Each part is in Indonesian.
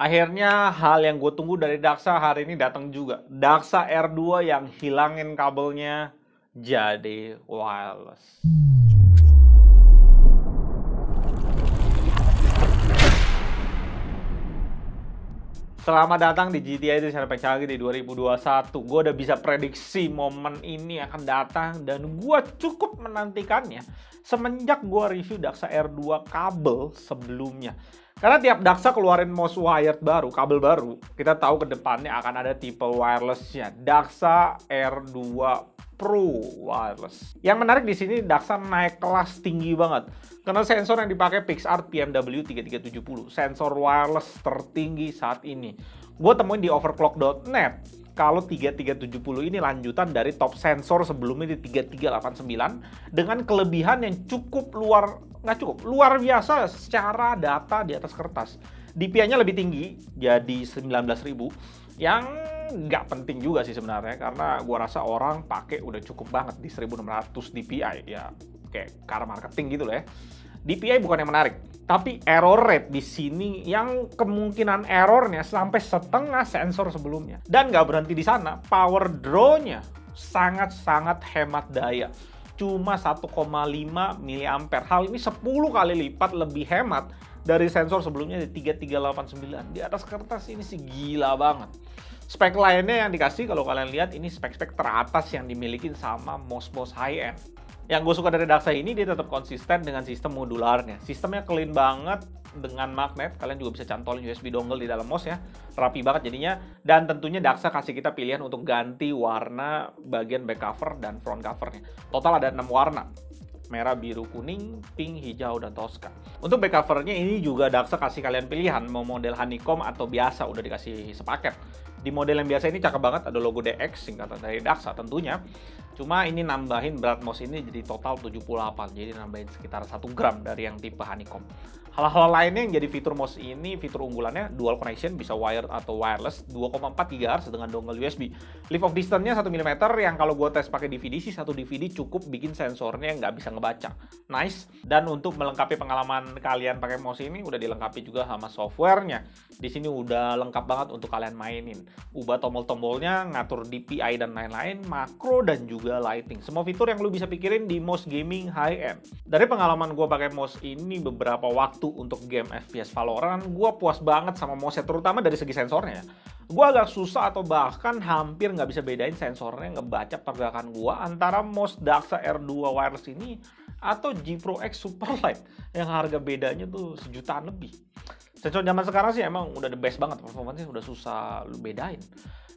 Akhirnya hal yang gue tunggu dari Daksa hari ini datang juga. Daksa R2 yang hilangin kabelnya jadi wireless. Selamat datang di GTA Edition lagi di 2021. Gue udah bisa prediksi momen ini akan datang dan gue cukup menantikannya semenjak gue review Daksa R2 kabel sebelumnya. Karena tiap Daksa keluarin mouse wired baru, kabel baru, kita tahu ke depannya akan ada tipe wirelessnya. Daksa R2 Pro wireless. Yang menarik di sini Daksa naik kelas tinggi banget. Karena sensor yang dipakai PixArt PMW 3370, sensor wireless tertinggi saat ini. Gue temuin di overclock.net kalau 3370 ini lanjutan dari top sensor sebelumnya di 3389 dengan kelebihan yang luar biasa secara data di atas kertas. DPI-nya lebih tinggi, jadi 19.000 yang nggak penting juga sih sebenarnya karena gua rasa orang pakai udah cukup banget di 1600 DPI ya kayak cara marketing gitu loh ya. DPI bukan yang menarik, tapi error rate di sini yang kemungkinan errornya sampai setengah sensor sebelumnya. Dan nggak berhenti di sana, power draw-nya sangat-sangat hemat daya. Cuma 1,5 mAh. Hal ini 10 kali lipat lebih hemat dari sensor sebelumnya di 3389. Di atas kertas ini sih gila banget. Spek lainnya yang dikasih kalau kalian lihat ini spek-spek teratas yang dimiliki sama mouse-mouse high-end. Yang gue suka dari Daksa ini dia tetap konsisten dengan sistem modularnya. Sistemnya clean banget dengan magnet. Kalian juga bisa cantolin USB dongle di dalam mouse ya. Rapi banget jadinya. Dan tentunya Daksa kasih kita pilihan untuk ganti warna bagian back cover dan front covernya. Total ada 6 warna. Merah, biru, kuning, pink, hijau, dan Tosca. Untuk back covernya ini juga Daksa kasih kalian pilihan mau model honeycomb atau biasa, udah dikasih sepaket. Di model yang biasa ini cakep banget, ada logo DX singkatan dari Daksa tentunya. Cuma ini nambahin berat mouse ini jadi total 78, jadi nambahin sekitar 1 gram dari yang tipe honeycomb. Hal-hal lainnya yang jadi fitur mouse ini, fitur unggulannya dual connection, bisa wired atau wireless, 2,4 GHz dengan dongle USB. Lift of distance-nya 1 mm yang kalau gue tes pakai DVD sih, 1 DVD cukup bikin sensornya nggak bisa ngebaca. Nice. Dan untuk melengkapi pengalaman kalian pakai mouse ini, udah dilengkapi juga sama software-nya. Di sini udah lengkap banget untuk kalian mainin. Ubah tombol-tombolnya, ngatur DPI dan lain-lain, makro dan juga lighting. Semua fitur yang lu bisa pikirin di mouse gaming high-end. Dari pengalaman gue pakai mouse ini beberapa waktu untuk game FPS Valorant, gue puas banget sama mouse-nya, terutama dari segi sensornya. Gue agak susah atau bahkan hampir nggak bisa bedain sensornya ngebaca pergerakan gue antara mouse Daksa R2 wireless ini atau G Pro X Superlight yang harga bedanya tuh sejutaan lebih. Sensor zaman sekarang sih emang udah the best banget, performanya udah susah lu bedain.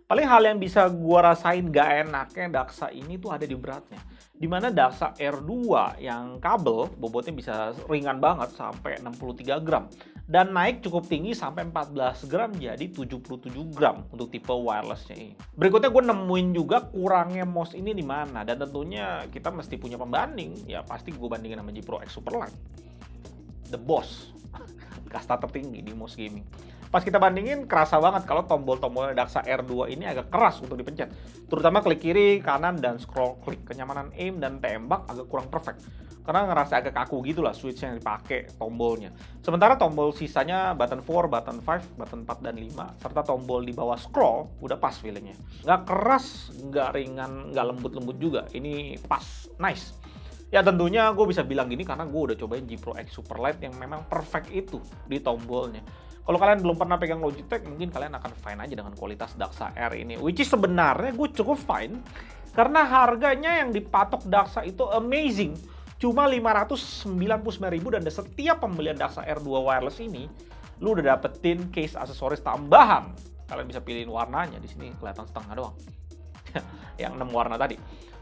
Paling hal yang bisa gua rasain gak enaknya Daksa ini tuh ada di beratnya. Dimana Daksa R2 yang kabel bobotnya bisa ringan banget sampai 63 gram. Dan naik cukup tinggi sampai 14 gram jadi 77 gram untuk tipe wirelessnya ini. Berikutnya gue nemuin juga kurangnya mouse ini di mana. Dan tentunya kita mesti punya pembanding. Ya pasti gue bandingin sama G Pro X Superlight. The boss. Kasta tertinggi di mouse gaming. Pas kita bandingin kerasa banget kalau tombol-tombolnya Daksa R2 ini agak keras untuk dipencet. Terutama klik kiri, kanan, dan scroll klik. Kenyamanan aim dan tembak agak kurang perfect. Karena ngerasa agak kaku gitu lah switch yang dipakai tombolnya. Sementara tombol sisanya button 4, button 5, button 4, dan 5. Serta tombol di bawah scroll udah pas feelingnya. Nggak keras, nggak ringan, nggak lembut-lembut juga. Ini pas, nice. Ya tentunya gue bisa bilang gini karena gue udah cobain G Pro X Superlight yang memang perfect itu di tombolnya. Kalau kalian belum pernah pegang Logitech, mungkin kalian akan fine aja dengan kualitas Daksa R ini. Which is sebenarnya gue cukup fine, karena harganya yang dipatok Daksa itu amazing. Cuma 599.000 dan setiap pembelian Daksa R2 wireless ini, lu udah dapetin case aksesoris tambahan. Kalian bisa pilihin warnanya, di sini kelihatan setengah doang. Yang 6 warna tadi.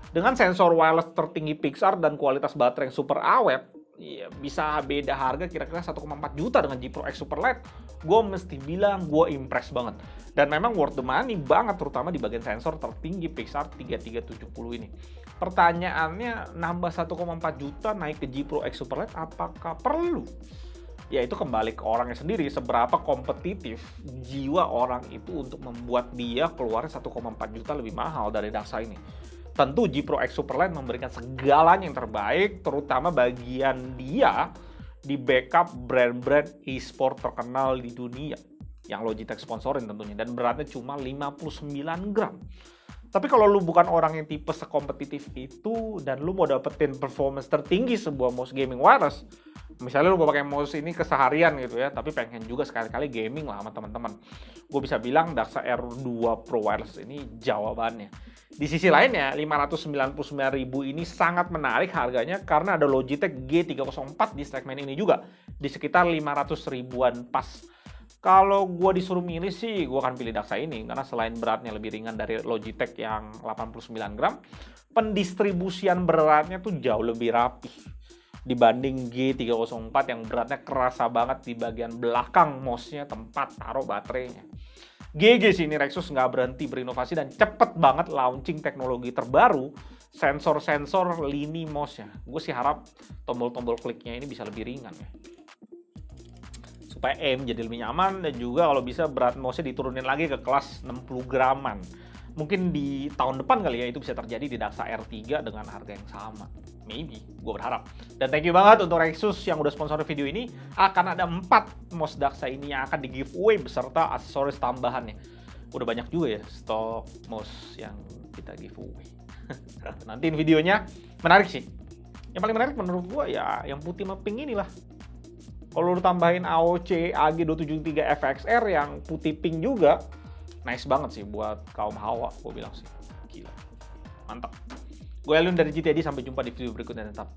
Dengan sensor wireless tertinggi PixArt dan kualitas baterai yang super awet, ya bisa beda harga kira-kira 1,4 juta dengan G Pro X Superlight. Gue mesti bilang gue impress banget. Dan memang worth the money banget, terutama di bagian sensor tertinggi PixArt 3370 ini. Pertanyaannya, nambah 1,4 juta naik ke G Pro X Superlight, apakah perlu? Ya itu kembali ke orangnya sendiri, seberapa kompetitif jiwa orang itu untuk membuat dia keluar 1,4 juta lebih mahal dari Daksa ini. Tentu G Pro X Superlight memberikan segalanya yang terbaik, terutama bagian dia di backup brand-brand e-sport terkenal di dunia. yang Logitech sponsorin tentunya, dan beratnya cuma 59 gram. Tapi kalau lu bukan orang yang tipe sekompetitif itu dan lu mau dapetin performance tertinggi sebuah mouse gaming wireless, misalnya lu mau pakai mouse ini keseharian gitu ya, tapi pengen juga sekali-kali gaming lah sama teman-teman, gue bisa bilang Daxa R2 Pro Wireless ini jawabannya. Di sisi lainnya, 599.000 ini sangat menarik harganya karena ada Logitech G304 di segmen ini juga, di sekitar 500 ribuan pas. Kalau gue disuruh milih sih, gue akan pilih Daxa ini karena selain beratnya lebih ringan dari Logitech yang 89 gram, pendistribusian beratnya tuh jauh lebih rapi dibanding G304 yang beratnya kerasa banget di bagian belakang mouse-nya, tempat taruh baterainya. GG sih ini Rexus nggak berhenti berinovasi dan cepet banget launching teknologi terbaru, sensor-sensor lini mouse-nya. Gue sih harap tombol-tombol kliknya ini bisa lebih ringan ya, supaya aim jadi lebih nyaman, dan juga kalau bisa berat mouse-nya diturunin lagi ke kelas 60 graman. Mungkin di tahun depan kali ya itu bisa terjadi di Daxa R3 dengan harga yang sama. Maybe, gue berharap. Dan thank you banget untuk Rexus yang udah sponsor video ini. Akan ada 4 mouse Daxa ini yang akan di giveaway beserta aksesoris tambahannya. Udah banyak juga ya stok mouse yang kita giveaway. Nantiin videonya, menarik sih. Yang paling menarik menurut gue ya yang putih sama pink inilah. Kalau lu tambahin AOC AG273 FXR yang putih pink juga, nice banget sih buat kaum hawa, gue bilang sih. Gila. Mantap. Gue Elun dari GTID, sampai jumpa di video berikutnya, tetap